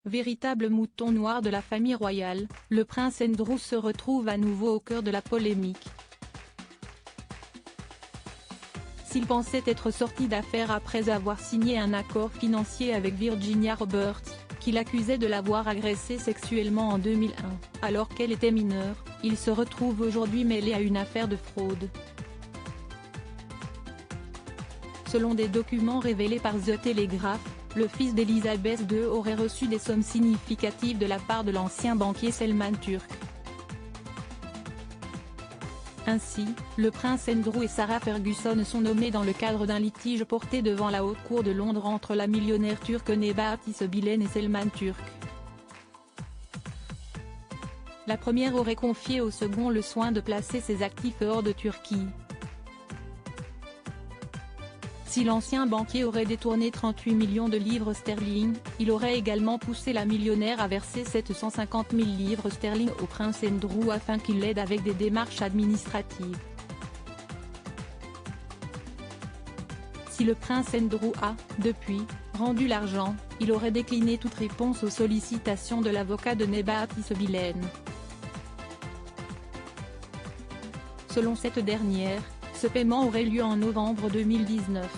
Véritable mouton noir de la famille royale, le prince Andrew se retrouve à nouveau au cœur de la polémique. S'il pensait être sorti d'affaire après avoir signé un accord financier avec Virginia Roberts, qui l'accusait de l'avoir agressée sexuellement en 2001, alors qu'elle était mineure, il se retrouve aujourd'hui mêlé à une affaire de fraude. Selon des documents révélés par The Telegraph, le fils d'Elisabeth II aurait reçu des sommes significatives de la part de l'ancien banquier Selman Turk. Ainsi, le prince Andrew et Sarah Ferguson sont nommés dans le cadre d'un litige porté devant la Haute Cour de Londres entre la millionnaire turque Nebahat Isobilen et Selman Turk. La première aurait confié au second le soin de placer ses actifs hors de Turquie. Si l'ancien banquier aurait détourné 38 millions de livres sterling, il aurait également poussé la millionnaire à verser 750 000 livres sterling au prince Andrew afin qu'il l'aide avec des démarches administratives. Si le prince Andrew a, depuis, rendu l'argent, il aurait décliné toute réponse aux sollicitations de l'avocat de Nebahat Isobilen. Selon cette dernière, ce paiement aurait lieu en novembre 2019.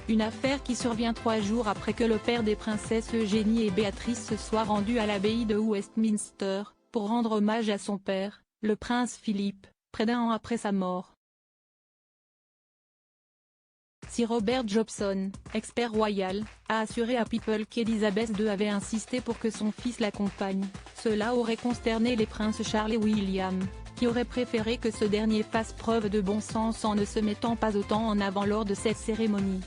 Une affaire qui survient 3 jours après que le père des princesses Eugénie et Béatrice se soit rendu à l'abbaye de Westminster, pour rendre hommage à son père, le prince Philippe, près d'1 an après sa mort. Si Robert Jobson, expert royal, a assuré à People qu'Elisabeth II avait insisté pour que son fils l'accompagne, cela aurait consterné les princes Charles et William, qui auraient préféré que ce dernier fasse preuve de bon sens en ne se mettant pas autant en avant lors de cette cérémonie.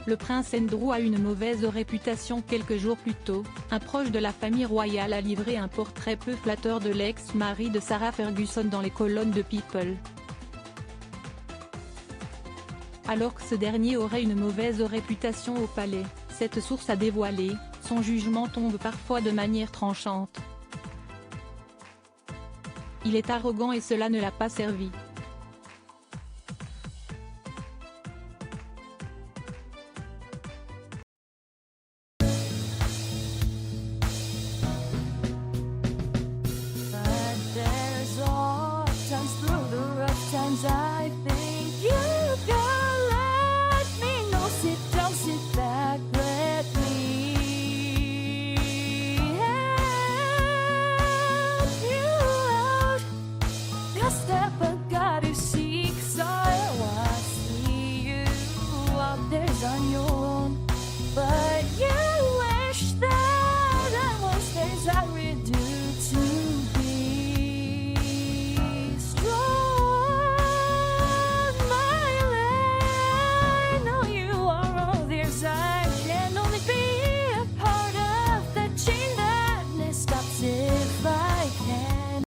Le prince Andrew a une mauvaise réputation. Quelques jours plus tôt, un proche de la famille royale a livré un portrait peu flatteur de l'ex-mari de Sarah Ferguson dans les colonnes de People. Alors que ce dernier aurait une mauvaise réputation au palais, cette source a dévoilé, son jugement tombe parfois de manière tranchante. Il est arrogant et cela ne l'a pas servi.